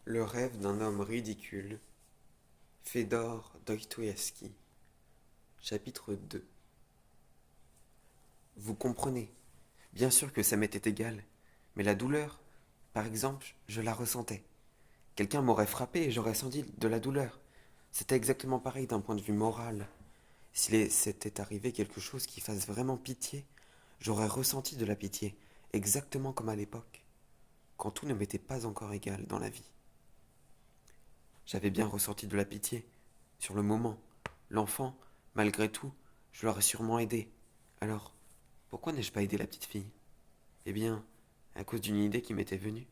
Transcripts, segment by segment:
Le rêve d'un homme ridicule. Fédor Dostoïevski. Chapitre 2. Vous comprenez, bien sûr que ça m'était égal, mais la douleur, par exemple, je la ressentais. Quelqu'un m'aurait frappé et j'aurais senti de la douleur. C'était exactement pareil d'un point de vue moral. S'il s'était arrivé quelque chose qui fasse vraiment pitié, j'aurais ressenti de la pitié, exactement comme à l'époque, quand tout ne m'était pas encore égal dans la vie. J'avais bien ressenti de la pitié, sur le moment. L'enfant, malgré tout, je l'aurais sûrement aidé. Alors, pourquoi n'ai-je pas aidé la petite fille? Eh bien, à cause d'une idée qui m'était venue.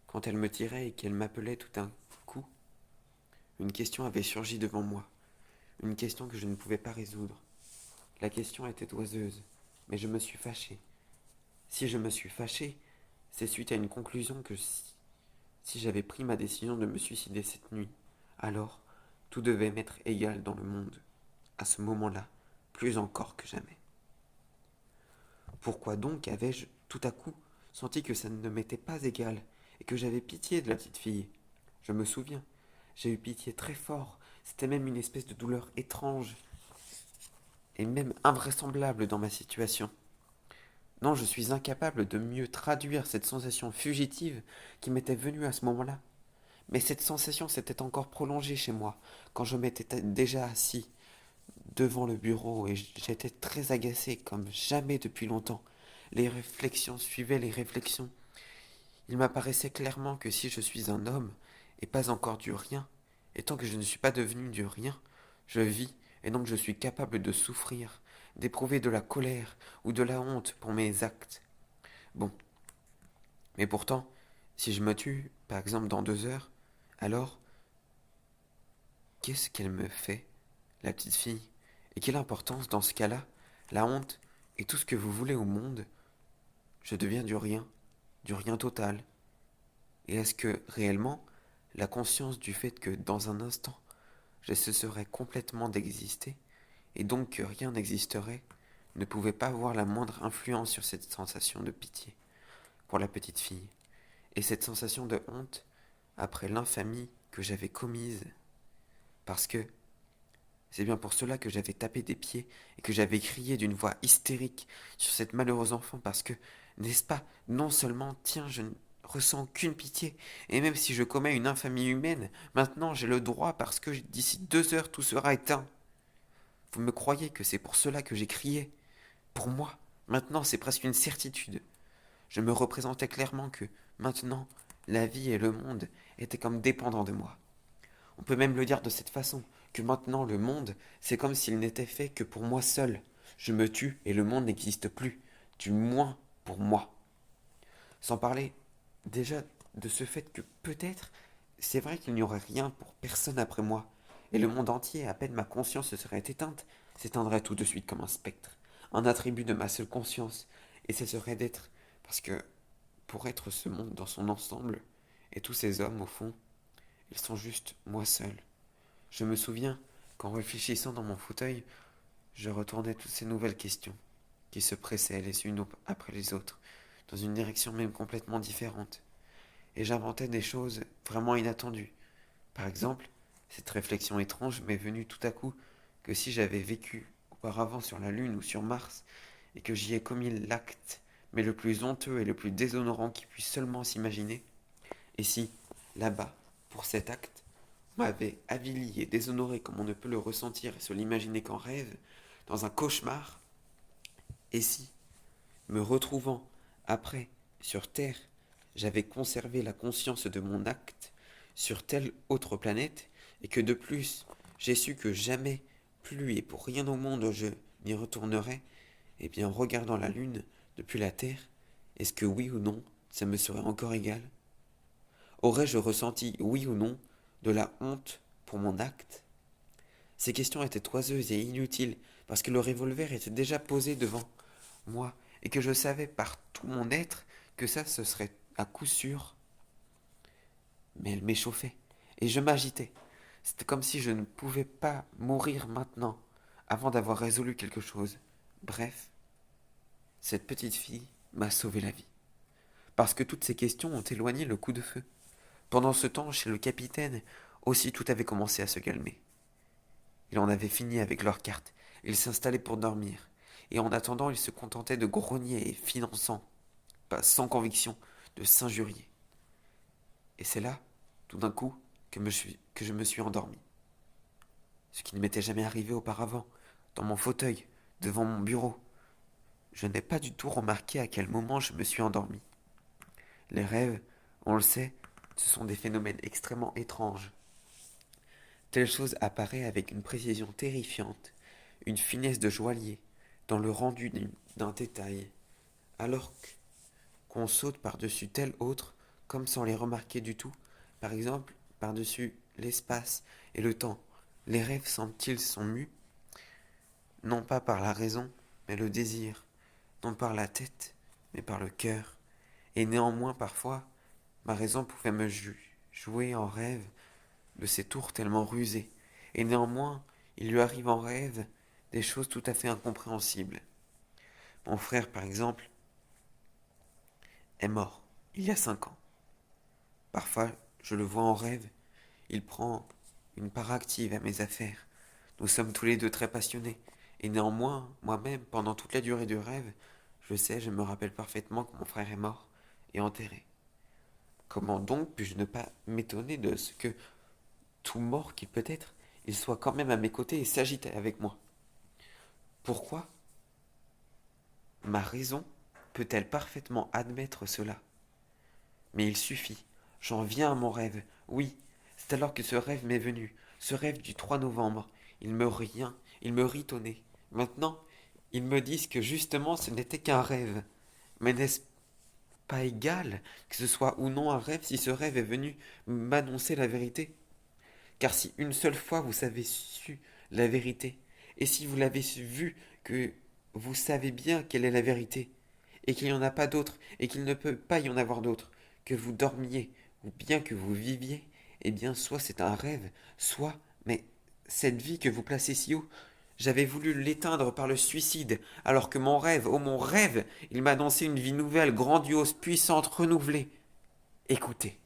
Quand elle me tirait et qu'elle m'appelait tout d'un coup, une question avait surgi devant moi. Une question que je ne pouvais pas résoudre. La question était oiseuse, mais je me suis fâché. Si je me suis fâché, c'est suite à une conclusion que si j'avais pris ma décision de me suicider cette nuit, alors tout devait m'être égal dans le monde. À ce moment-là, plus encore que jamais. Pourquoi donc avais-je tout à coup senti que ça ne m'était pas égal et que j'avais pitié de la petite fille? Je me souviens, j'ai eu pitié très fort, c'était même une espèce de douleur étrange et même invraisemblable dans ma situation. Non, je suis incapable de mieux traduire cette sensation fugitive qui m'était venue à ce moment-là. Mais cette sensation s'était encore prolongée chez moi quand je m'étais déjà assis devant le bureau et j'étais très agacé comme jamais depuis longtemps. Les réflexions suivaient les réflexions. Il m'apparaissait clairement que si je suis un homme et pas encore du rien, et tant que je ne suis pas devenu du rien, je vis et donc je suis capable de souffrir, d'éprouver de la colère ou de la honte pour mes actes. Bon, mais pourtant, si je me tue, par exemple dans 2 heures, alors qu'est-ce qu'elle me fait, la petite fille? Et quelle importance dans ce cas-là, la honte et tout ce que vous voulez au monde, je deviens du rien total. Et est-ce que, réellement, la conscience du fait que, dans un instant, je cesserais complètement d'exister, et donc que rien n'existerait, ne pouvait pas avoir la moindre influence sur cette sensation de pitié pour la petite fille, et cette sensation de honte après l'infamie que j'avais commise, parce que c'est bien pour cela que j'avais tapé des pieds et que j'avais crié d'une voix hystérique sur cette malheureuse enfant parce que, n'est-ce pas, non seulement, tiens, je ne ressens qu'une pitié, et même si je commets une infamie humaine, maintenant j'ai le droit parce que d'ici 2 heures tout sera éteint. Vous me croyez que c'est pour cela que j'ai crié? Pour moi, maintenant c'est presque une certitude. Je me représentais clairement que, maintenant, la vie et le monde étaient comme dépendants de moi. On peut même le dire de cette façon, que maintenant le monde, c'est comme s'il n'était fait que pour moi seul. Je me tue et le monde n'existe plus, du moins pour moi. Sans parler déjà de ce fait que peut-être, c'est vrai qu'il n'y aurait rien pour personne après moi, et le monde entier, à peine ma conscience se serait éteinte, s'éteindrait tout de suite comme un spectre, un attribut de ma seule conscience, et ce serait d'être, parce que pour être ce monde dans son ensemble, et tous ces hommes au fond, ils sont juste moi seul. Je me souviens qu'en réfléchissant dans mon fauteuil, je retournais toutes ces nouvelles questions, qui se pressaient les unes après les autres, dans une direction même complètement différente. Et j'inventais des choses vraiment inattendues. Par exemple, cette réflexion étrange m'est venue tout à coup que si j'avais vécu auparavant sur la Lune ou sur Mars, et que j'y ai commis l'acte, mais le plus honteux et le plus déshonorant qui puisse seulement s'imaginer, et si, là-bas, pour cet acte, on m'avait avili et déshonoré comme on ne peut le ressentir et se l'imaginer qu'en rêve, dans un cauchemar, et si, me retrouvant après sur Terre, j'avais conservé la conscience de mon acte sur telle autre planète, et que de plus, j'ai su que jamais, plus et pour rien au monde je n'y retournerais, eh bien, en regardant la Lune depuis la Terre, est-ce que oui ou non, ça me serait encore égal? Aurais-je ressenti, oui ou non, de la honte pour mon acte? Ces questions étaient oiseuses et inutiles, parce que le revolver était déjà posé devant moi, et que je savais par tout mon être que ça ce serait à coup sûr. Mais elle m'échauffait, et je m'agitais. C'était comme si je ne pouvais pas mourir maintenant, avant d'avoir résolu quelque chose. Bref, cette petite fille m'a sauvé la vie, parce que toutes ces questions ont éloigné le coup de feu. Pendant ce temps, chez le capitaine, aussi tout avait commencé à se calmer. Il en avait fini avec leurs cartes. Il s'installait pour dormir. Et en attendant, il se contentait de grogner et finançant, pas sans conviction, de s'injurier. Et c'est là, tout d'un coup, que je me suis endormi. Ce qui ne m'était jamais arrivé auparavant, dans mon fauteuil, devant mon bureau. Je n'ai pas du tout remarqué à quel moment je me suis endormi. Les rêves, on le sait, ce sont des phénomènes extrêmement étranges. Telle chose apparaît avec une précision terrifiante, une finesse de joaillier, dans le rendu d'un détail, alors qu'on saute par-dessus tel autre, comme sans les remarquer du tout, par exemple par-dessus l'espace et le temps. Les rêves semblent-ils sont mus, non pas par la raison, mais le désir, non par la tête, mais par le cœur. Et néanmoins, parfois, ma raison pouvait me jouer en rêve de ces tours tellement rusés. Et néanmoins, il lui arrive en rêve des choses tout à fait incompréhensibles. Mon frère, par exemple, est mort il y a 5 ans. Parfois, je le vois en rêve. Il prend une part active à mes affaires. Nous sommes tous les deux très passionnés. Et néanmoins, moi-même, pendant toute la durée du rêve, je me rappelle parfaitement que mon frère est mort et enterré. Comment donc puis-je ne pas m'étonner de ce que, tout mort qu'il peut être, il soit quand même à mes côtés et s'agite avec moi? Pourquoi ma raison peut-elle parfaitement admettre cela? Mais il suffit, j'en viens à mon rêve. Oui, c'est alors que ce rêve m'est venu, ce rêve du 3 novembre. Il me rit au nez. Maintenant, ils me disent que justement ce n'était qu'un rêve. Mais n'est-ce pas égal que ce soit ou non un rêve si ce rêve est venu m'annoncer la vérité? Car si une seule fois vous avez su la vérité, et si vous l'avez vu que vous savez bien quelle est la vérité, et qu'il n'y en a pas d'autre, et qu'il ne peut pas y en avoir d'autre, que vous dormiez, ou bien que vous viviez, eh bien soit c'est un rêve, soit, mais cette vie que vous placez si haut, j'avais voulu l'éteindre par le suicide, alors que mon rêve, oh mon rêve, il m'a annoncé une vie nouvelle, grandiose, puissante, renouvelée. Écoutez.